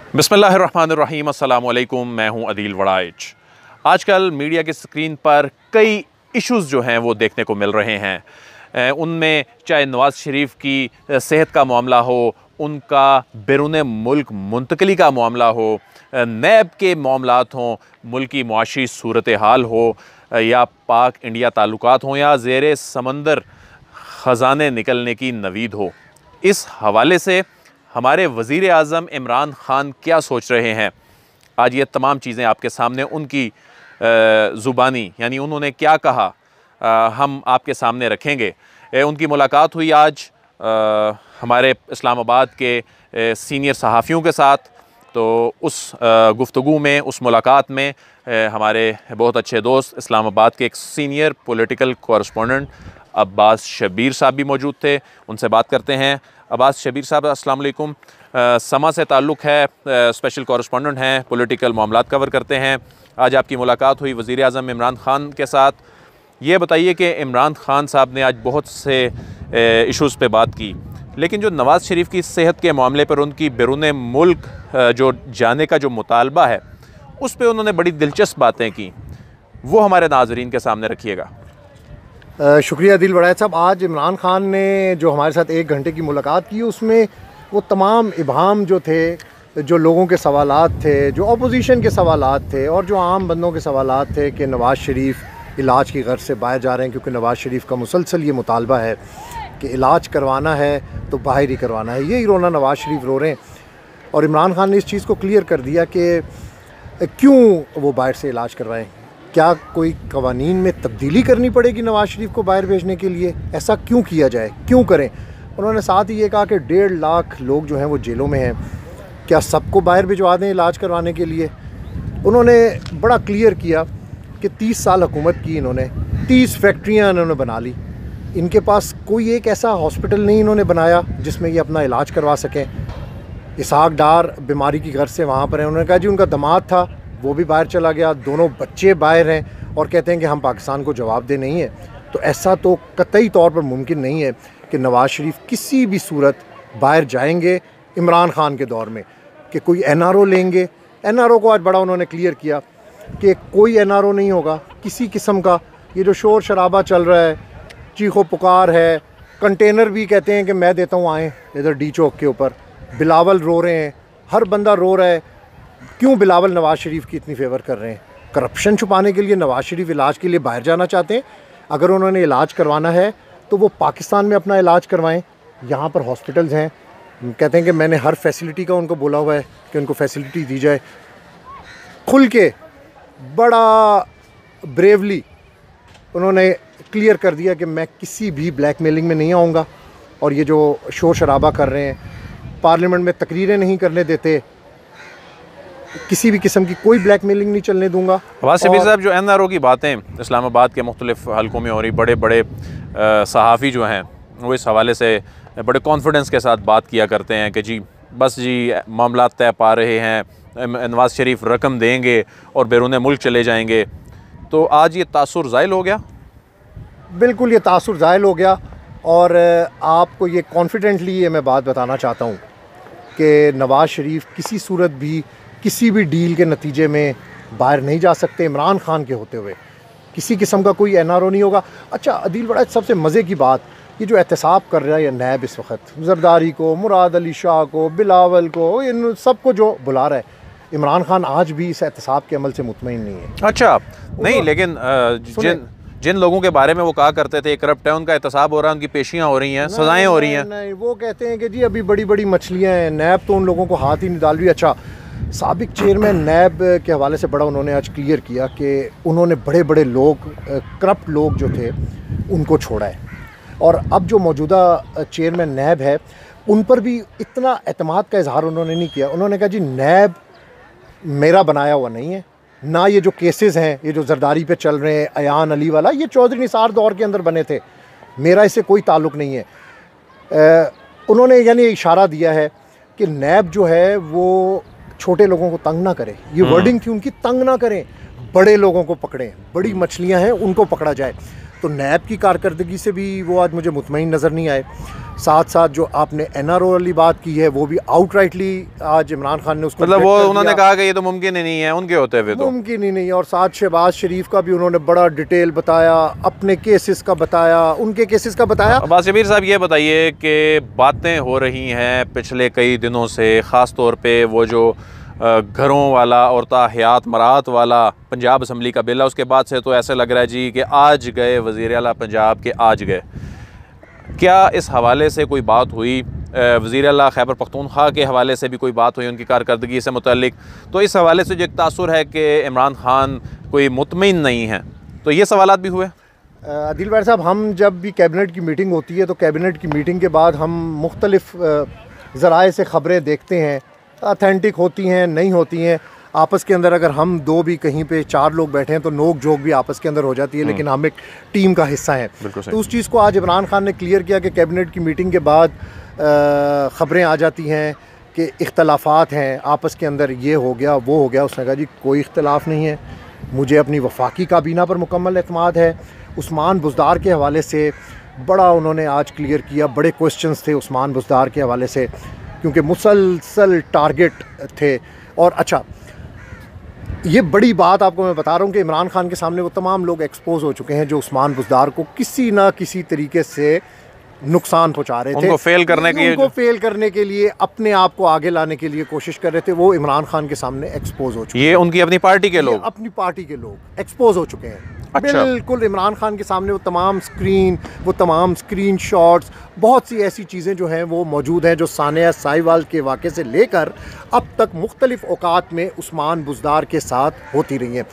बिस्मिल्लाहिर्रहमानिर्रहीम, अस्सलामुअलैकुम। मैं हूं अदील वड़ाइच। आजकल मीडिया की स्क्रीन पर कई इश्यूज़ जो हैं वो देखने को मिल रहे हैं। उनमें चाहे नवाज़ शरीफ की सेहत का मामला हो, उनका बैरून मुल्क मुंतकली का मामला हो, नैब के मामलात हों, मुल्की मुआशी सूरत हाल हो, या पाक इंडिया ताल्लुकात हों, या ज़ेरे समंदर ख़जाने निकलने की नवीद हो। इस हवाले से हमारे वज़ीर आज़म इमरान ख़ान क्या सोच रहे हैं, आज ये तमाम चीज़ें आपके सामने उनकी ज़ुबानी यानी उन्होंने क्या कहा हम आपके सामने रखेंगे। उनकी मुलाकात हुई आज हमारे इस्लामाबाद के सीनियर सहाफ़ियों के साथ। तो उस गुफ्तगू में, उस मुलाकात में हमारे बहुत अच्छे दोस्त इस्लामाबाद के एक senior political correspondent Abbas Shabbir साहब भी मौजूद थे। उनसे बात करते हैं। अब्बास शब्बीर साहब, अस्सलाम वालेकुम। समा से ताल्लुक़ है, स्पेशल कॉरेस्पोंडेंट हैं, पॉलिटिकल मामलात कवर करते हैं। आज आपकी मुलाकात हुई वज़ीर आज़म इमरान ख़ान के साथ। ये बताइए कि इमरान ख़ान साहब ने आज बहुत से इश्यूज़ पे बात की, लेकिन जो नवाज़ शरीफ की सेहत के मामले पर उनकी बैरून मुल्क जो जाने का जो मुतालबा है, उस पर उन्होंने बड़ी दिलचस्प बातें की। वो हमारे नाज़रीन के सामने रखिएगा। शुक्रिया दिल वड़ाइच साहब। आज इमरान ख़ान ने जो हमारे साथ 1 घंटे की मुलाकात की, उसमें वो तमाम इबाम जो थे, जो लोगों के सवालात थे, जो अपोजिशन के सवालात थे और जो आम बंदों के सवालात थे कि नवाज़ शरीफ इलाज की गर्ज से बाहर जा रहे हैं, क्योंकि नवाज़ शरीफ का मुसलसल ये मुतालबा है कि इलाज करवाना है तो बाहर ही करवाना है। यही रोना नवाज़ शरीफ रो रहे हैं। और इमरान ख़ान ने इस चीज़ को क्लियर कर दिया कि क्यों वो बाहर से इलाज करवाएं। क्या कोई कवानीन में तब्दीली करनी पड़ेगी नवाज़ शरीफ को बाहर भेजने के लिए? ऐसा क्यों किया जाए, क्यों करें? उन्होंने साथ ही ये कहा कि 1.5 लाख लोग जो हैं वो जेलों में हैं, क्या सबको बाहर भिजवा दें इलाज करवाने के लिए? उन्होंने बड़ा क्लियर किया कि 30 साल हुकूमत की इन्होंने, 30 फैक्ट्रियाँ इन्होंने बना ली, इनके पास कोई एक ऐसा हॉस्पिटल नहीं इन्होंने बनाया जिसमें ये अपना इलाज करवा सकें। इसहाक डार बीमारी की घर से वहाँ पर है। उन्होंने कहा जी उनका दामाद था, वो भी बाहर चला गया, दोनों बच्चे बाहर हैं और कहते हैं कि हम पाकिस्तान को जवाबदेह नहीं है। तो ऐसा तो कतई तौर पर मुमकिन नहीं है कि नवाज़ शरीफ किसी भी सूरत बाहर जाएंगे इमरान ख़ान के दौर में, कि कोई NRO लेंगे। NRO को आज बड़ा उन्होंने क्लियर किया कि कोई NRO नहीं होगा किसी किस्म का। ये जो शोर शराबा चल रहा है, चीखो पुकार है, कंटेनर भी कहते हैं कि मैं देता हूँ आएँ इधर डी चौक के ऊपर, बिलावल रो रहे हैं, हर बंदा रो रहा है। क्यों बिलावल नवाज़ शरीफ की इतनी फेवर कर रहे हैं? करप्शन छुपाने के लिए नवाज़ शरीफ इलाज के लिए बाहर जाना चाहते हैं। अगर उन्होंने इलाज करवाना है तो वो पाकिस्तान में अपना इलाज करवाएं। यहाँ पर हॉस्पिटल्स हैं, कहते हैं कि मैंने हर फैसिलिटी का उनको बोला हुआ है कि उनको फैसिलिटी दी जाए। खुल के बड़ा ब्रेवली उन्होंने क्लियर कर दिया कि मैं किसी भी ब्लैकमेलिंग में नहीं आऊँगा। और ये जो शोर शराबा कर रहे हैं, पार्लियामेंट में तकरीरें नहीं करने देते, किसी भी किस्म की कोई ब्लैकमेलिंग नहीं चलने दूंगा। अब्बास शब्बीर साहब, जो NRO की बातें इस्लामाबाद के मुख्तलिफ हलकों में हो रही, बड़े बड़े सहाफ़ी जो हैं वो इस हवाले से बड़े कॉन्फिडेंस के साथ बात किया करते हैं कि जी बस जी मामला तय पा रहे हैं, नवाज़ शरीफ रकम देंगे और बैरून मुल्क चले जाएंगे। तो आज ये तासुर ज़ाइल हो गया? बिल्कुल, ये तासुर ज़ाइल हो गया। और आपको ये कॉन्फिडेंटली ये मैं बात बताना चाहता हूँ कि नवाज़ शरीफ किसी सूरत भी किसी भी डील के नतीजे में बाहर नहीं जा सकते इमरान ख़ान के होते हुए। किसी किस्म का कोई NRO नहीं होगा। अच्छा अदील बड़ा सबसे मज़े की बात, ये जो एहतसाब कर रहा है ये नैब इस वक्त, जरदारी को, मुराद अली शाह को, बिलावल को, इन सबको जो बुला रहा है, इमरान ख़ान आज भी इस एहतसाब के अमल से मुतमईन नहीं है। अच्छा नहीं, लेकिन जिन लोगों के बारे में वो कहा करते थे करप्ट है, उनका एहतसाब हो रहा है, उनकी पेशियाँ हो रही हैं, सज़ाएँ हो रही हैं। नहीं, वो कहते हैं कि जी अभी बड़ी बड़ी मछलियाँ हैं, नैब तो उन लोगों को हाथ ही नहीं डाल रही। अच्छा, साबिक चेयरमैन नैब के हवाले से बड़ा उन्होंने आज क्लियर किया कि उन्होंने बड़े बड़े लोग, करप्ट लोग जो थे उनको छोड़ा है। और अब जो मौजूदा चेयरमैन नैब है उन पर भी इतना एतमाद का इजहार उन्होंने नहीं किया। उन्होंने कहा जी नैब मेरा बनाया हुआ नहीं है, ना ये जो केसेस हैं, ये जो जरदारी पे चल रहे हैं, अयान अली वाला, ये चौधरी निसार दौर के अंदर बने थे, मेरा इससे कोई ताल्लुक़ नहीं है। उन्होंने यानी इशारा दिया है कि नैब जो है वो छोटे लोगों को तंग ना करे। ये वर्डिंग थी उनकी, तंग ना करें, बड़े लोगों को पकड़ें, बड़ी मछलियां हैं उनको पकड़ा जाए। तो नैब की कारकर्दगी से भी वो आज मुझे मुतमईन नज़र नहीं आए। साथ साथ जो आपने NRO वाली बात की है वो भी आउटराइटली आज इमरान खान ने उसको मतलब वो उन्होंने कहा कि ये तो मुमकिन ही नहीं है उनके होते हुए, तो मुमकिन ही नहीं है। और साथ शहबाज शरीफ का भी उन्होंने बड़ा डिटेल बताया, अपने केसेस का बताया, उनके केसेस का बताया। अब्बास शबीर साहब ये बताइए कि बातें हो रही हैं पिछले कई दिनों से, ख़ास तौर पे वो जो घरों वाला और ताहयात मरात वाला पंजाब असम्बली का बिल है, उसके बाद से तो ऐसे लग रहा है जी कि आज गए वज़ीर आला पंजाब के, आज गए। क्या इस हवाले से कोई बात हुई? वज़ीर आला खैबर पख्तूनख्वा के हवाले से भी कोई बात हुई उनकी कारकर्दगी से मुतल्लिक? तो इस हवाले से जो एक तासुर है कि इमरान खान कोई मुतमईन नहीं है, तो ये सवालात भी हुए। आदिल भाई साहब, हम जब भी कैबिनेट की मीटिंग होती है तो कैबिनेट की मीटिंग के बाद हम मुख्तलिफ ज़राए से ख़बरें देखते हैं, ऑथेंटिक होती हैं, नहीं होती हैं। आपस के अंदर अगर हम दो भी कहीं पे 4 लोग बैठे हैं तो नोक झोंक भी आपस के अंदर हो जाती है, लेकिन हम एक टीम का हिस्सा हैं। तो उस चीज़ को आज इमरान खान ने क्लियर किया कि कैबिनेट की मीटिंग के बाद ख़बरें आ जाती हैं कि इख्तलाफात हैं आपस के अंदर, ये हो गया वो हो गया। उसने कहा जी कोई इख्तलाफ नहीं है, मुझे अपनी वफाकी काबीना पर मुकम्मल एतमाद है। उस्मान बुज़दार के हवाले से बड़ा उन्होंने आज क्लियर किया, बड़े क्वेश्चंस थे उस्मान बुज़दार के हवाले से, क्योंकि मुसलसल टारगेट थे। और अच्छा, ये बड़ी बात आपको मैं बता रहा हूँ कि इमरान खान के सामने वो तमाम लोग एक्सपोज हो चुके हैं जो उस्मान बुज़दार को किसी ना किसी तरीके से नुकसान पहुंचा रहे थे, उनको फेल करने के लिए अपने आप को आगे लाने के लिए कोशिश कर रहे थे। वो इमरान खान के सामने एक्सपोज हो चुके हैं। ये उनकी अपनी पार्टी के लोग, अपनी पार्टी के लोग एक्सपोज हो चुके हैं। अच्छा। बिल्कुल इमरान खान के सामने वो तमाम स्क्रीन शॉट्स, बहुत सी ऐसी चीज़ें जो हैं वो मौजूद हैं जो सानिया साहिवाल के वाक़े से लेकर अब तक मुख्तलिफ औकात में उस्मान बुज़दार के साथ होती रही हैं।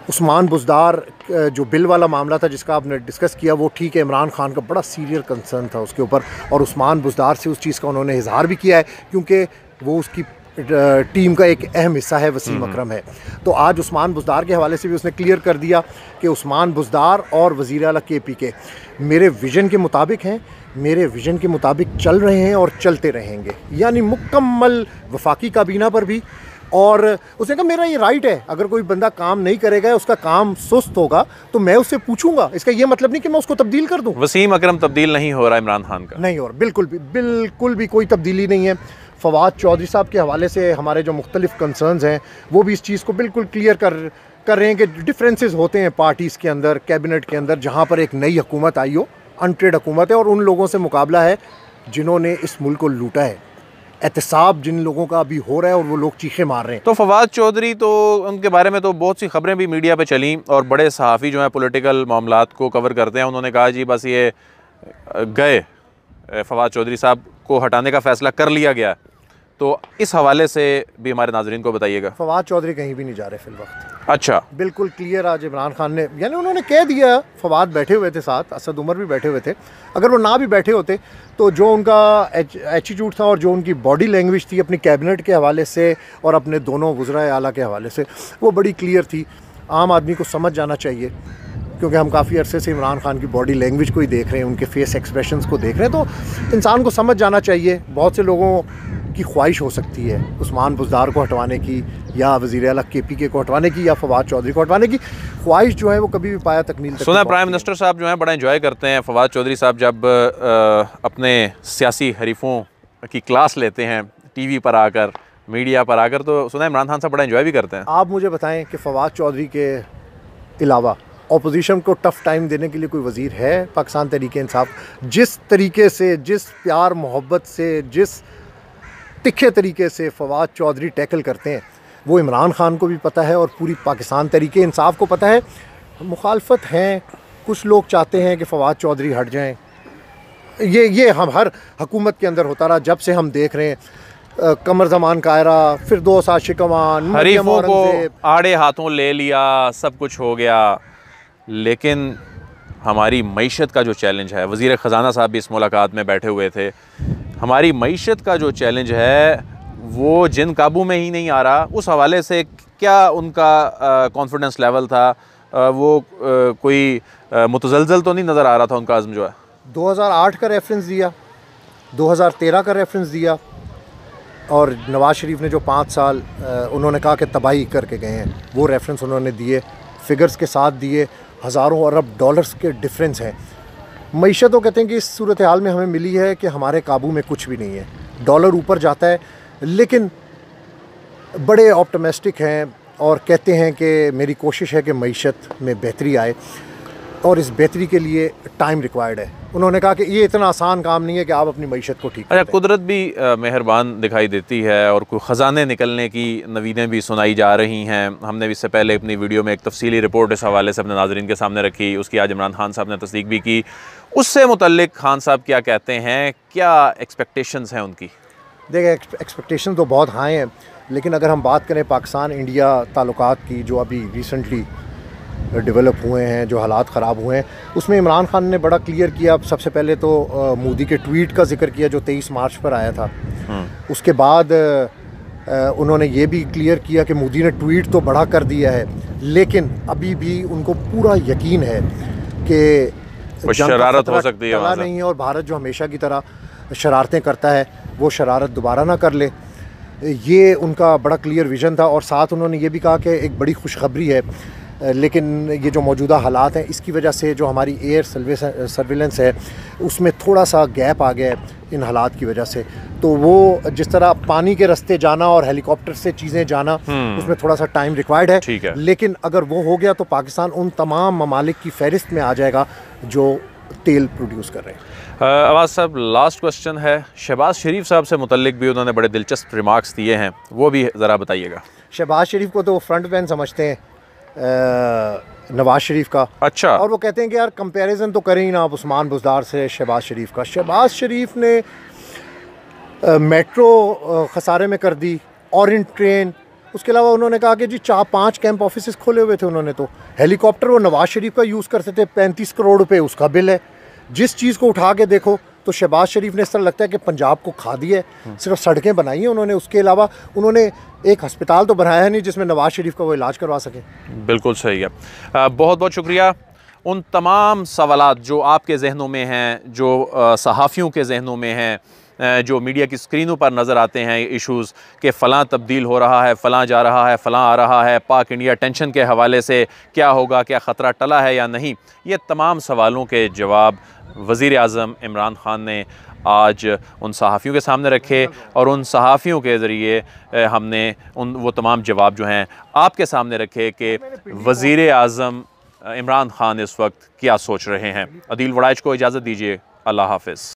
उस्मान बुज़दार जो बिल वाला मामला था जिसका आपने डिस्कस किया, वो ठीक है, इमरान खान का बड़ा सीरियस कंसर्न था उसके ऊपर, और उस्मान बुज़दार से उस चीज़ का उन्होंने इजहार भी किया है क्योंकि वो उसकी टीम का एक अहम हिस्सा है, वसीम अकरम है। तो आज उस्मान बुज़दार के हवाले से भी उसने क्लियर कर दिया कि उस्मान बुज़दार और वज़ीर आला KP के मेरे विज़न के मुताबिक हैं, मेरे विज़न के मुताबिक चल रहे हैं और चलते रहेंगे, यानी मुकम्मल वफाकी काबीना पर भी। और उसने कहा मेरा ये राइट है, अगर कोई बंदा काम नहीं करेगा, उसका काम सुस्त होगा तो मैं उससे पूछूंगा। इसका ये मतलब नहीं कि मैं उसको तब्दील कर दूं। वसीम अकरम तब्दील नहीं हो रहा इमरान खान का, नहीं हो रहा, बिल्कुल भी कोई तब्दीली नहीं है। फवाद चौधरी साहब के हवाले से हमारे जो मुख्तलिफ कंसर्न्स हैं वो भी इस चीज़ को बिल्कुल क्लियर कर रहे हैं कि डिफरेंसेस होते हैं पार्टीज़ के अंदर, कैबिनेट के अंदर। जहाँ पर एक नई हुकूमत आई हो, अनट्रेड हुकूमत है, और उन लोगों से मुकाबला है जिन्होंने इस मुल्क को लूटा है, एहतसाब जिन लोगों का अभी हो रहा है और वो लोग चीखे मार रहे हैं। तो फवाद चौधरी, तो उनके बारे में तो बहुत सी खबरें भी मीडिया पे चली और बड़े सहाफ़ी जो हैं पॉलिटिकल मामलात को कवर करते हैं, उन्होंने कहा जी बस ये गए, फवाद चौधरी साहब को हटाने का फ़ैसला कर लिया गया। तो इस हवाले से भी हमारे नाज़रीन को बताइएगा। फवाद चौधरी कहीं भी नहीं जा रहे फिलवक्त। अच्छा, बिल्कुल क्लियर आज इमरान खान ने, यानी उन्होंने कह दिया, फवाद बैठे हुए थे साथ, असद उमर भी बैठे हुए थे, अगर वो ना भी बैठे होते तो जो उनका एटीट्यूड था और जो उनकी बॉडी लैंग्वेज थी अपनी कैबिनेट के हवाले से और अपने दोनों वज़राए आला के हवाले से, वो बड़ी क्लियर थी। आम आदमी को समझ जाना चाहिए, क्योंकि हम काफ़ी अरसे से इमरान खान की बॉडी लैंग्वेज को ही देख रहे हैं, उनके फेस एक्सप्रेशंस को देख रहे हैं, तो इंसान को समझ जाना चाहिए। बहुत से लोगों की ख्वाहिश हो सकती है उस्मान बुज़दार को हटवाने की, या वज़ीर आला KP को हटवाने की, या फवाद चौधरी को हटवाने की ख्वाहिश जो है वो कभी भी पाया तकमील तक। सुना प्राइम मिनिस्टर साहब जो हैं बड़ा एंजॉय करते हैं फवाद चौधरी साहब जब अपने सियासी हरीफों की क्लास लेते हैं TV पर आकर, मीडिया पर आकर, तो सुना इमरान खान साहब बड़ा एंजॉय भी करते हैं। आप मुझे बताएं कि फवाद चौधरी के अलावा अपोजिशन को टफ़ टाइम देने के लिए कोई वज़ीर है पाकिस्तान तहरीक-ए-इंसाफ? जिस तरीके से, जिस प्यार मोहब्बत से, जिस तिखे तरीके से फवाद चौधरी टैकल करते हैं वो इमरान खान को भी पता है और पूरी पाकिस्तान तहरीक-ए-इंसाफ को पता है। मुखालफत हैं, कुछ लोग चाहते हैं कि फवाद चौधरी हट जाएं। ये हम हर हुकूमत के अंदर होता रहा, जब से हम देख रहे हैं। कमर ज़मान कायरा, फिरदौस आशिकवान, हरीफों को आड़े हाथों ले लिया, सब कुछ हो गया, लेकिन हमारी मईशत का जो चैलेंज है, वज़ीर ख़जाना साहब भी इस मुलाकात में बैठे हुए थे, हमारी मईशत का जो चैलेंज है वो जिन काबू में ही नहीं आ रहा। उस हवाले से क्या उनका कॉन्फिडेंस लेवल था? वो कोई मुतज़लज़ल तो नहीं नज़र आ रहा था उनका अज़्म जो है? 2008 का रेफरेंस दिया, 2013 का रेफरेंस दिया, और नवाज़ शरीफ ने जो 5 साल उन्होंने कहा कि तबाही करके गए हैं, वो रेफरेंस उन्होंने दिए, फिगर्स के साथ दिए। हज़ारों अरब डॉलर्स के डिफरेंस हैं। मईशत तो कहते हैं कि इस सूरत हाल में हमें मिली है कि हमारे काबू में कुछ भी नहीं है। डॉलर ऊपर जाता है, लेकिन बड़े ऑप्टिमिस्टिक हैं और कहते हैं कि मेरी कोशिश है कि मईशत में बेहतरी आए और इस बेहतरी के लिए टाइम रिक्वायर्ड है। उन्होंने कहा कि ये इतना आसान काम नहीं है कि आप अपनी मईशत को ठीक अच्छा, करें। कुदरत भी मेहरबान दिखाई देती है और कोई ख़जाने निकलने की नवीदें भी सुनाई जा रही हैं। हमने भी इससे पहले अपनी वीडियो में एक तफसीली रिपोर्ट इस हवाले से अपने नाज़रीन के सामने रखी, उसकी आज इमरान खान साहब ने तस्दीक भी की। उससे मुतल्लिक खान साहब क्या कहते हैं, क्या एक्सपेक्टेशंस हैं उनकी? देखिए, एक्सपेक्टेशन तो बहुत हाई हैं, लेकिन अगर हम बात करें पाकिस्तान इंडिया ताल्लुकात की जो अभी रिसेंटली डेवलप हुए हैं, जो हालात ख़राब हुए हैं, उसमें इमरान खान ने बड़ा क्लियर किया। सबसे पहले तो मोदी के ट्वीट का जिक्र किया जो 23 मार्च पर आया था। उसके बाद उन्होंने ये भी क्लियर किया कि मोदी ने ट्वीट तो बड़ा कर दिया है, लेकिन अभी भी उनको पूरा यकीन है कि शरारत हो सकती है, नहीं है, और भारत जो हमेशा की तरह शरारतें करता है वो शरारत दोबारा ना कर ले। ये उनका बड़ा क्लियर विज़न था। और साथ उन्होंने ये भी कहा कि एक बड़ी खुशखबरी है, लेकिन ये जो मौजूदा हालात हैं इसकी वजह से जो हमारी एयर सर्विलेंस है उसमें थोड़ा सा गैप आ गया है इन हालात की वजह से। तो वो जिस तरह पानी के रास्ते जाना और हेलीकॉप्टर से चीज़ें जाना, उसमें थोड़ा सा टाइम रिक्वायर्ड है। ठीक है। लेकिन अगर वो हो गया तो पाकिस्तान उन तमाम ममालिक की फहरिस्त में आ जाएगा जो तेल प्रोड्यूस कर रहे हैं। अवाज साहब, लास्ट क्वेश्चन है, शहबाज शरीफ साहब से मुतल्लिक भी उन्होंने बड़े दिलचस्प रिमार्क्स दिए हैं, वो भी ज़रा बताइएगा। शहबाज शरीफ को तो फ्रंट मैन समझते हैं नवाज शरीफ का। अच्छा। और वो कहते हैं कि यार कंपैरिजन तो करें ही ना आप उस्मान बुज़दार से शहबाज शरीफ का। शहबाज शरीफ ने मेट्रो खसारे में कर दी, ऑरेंज ट्रेन, उसके अलावा उन्होंने कहा कि जी 4-5 कैंप ऑफिस खोले हुए थे उन्होंने। तो हेलीकॉप्टर वो नवाज शरीफ का यूज़ करते थे, 35 करोड़ रुपए उसका बिल है। जिस चीज़ को उठा के देखो तो शहबाज शरीफ ने इस तरह लगता है कि पंजाब को खा दिया है। सिर्फ सड़कें बनाई हैं उन्होंने, उसके अलावा उन्होंने एक अस्पताल तो बनाया है नहीं जिसमें नवाज शरीफ का वो इलाज करवा सके। बिल्कुल सही है। बहुत बहुत शुक्रिया। उन तमाम सवालात जो आपके जहनों में हैं, जो सहाफ़ियों के जहनों में हैं, जो मीडिया की स्क्रीनों पर नज़र आते हैं इश्यूज़ के फ़लाँ तब्दील हो रहा है, फ़लाँ जा रहा है, फ़लाँ आ रहा है, पाक इंडिया टेंशन के हवाले से क्या होगा, क्या ख़तरा टला है या नहीं, ये तमाम सवालों के जवाब वज़ीर आज़म इमरान खान ने आज उन सहाफ़ियों के सामने रखे और उन सहाफ़ियों के ज़रिए हमने वो तमाम जवाब जो हैं आपके सामने रखे कि वज़ीर आज़म इमरान खान इस वक्त क्या सोच रहे हैं। अदील वड़ाइच को इजाज़त दीजिए। अल्लाह हाफ़िज़।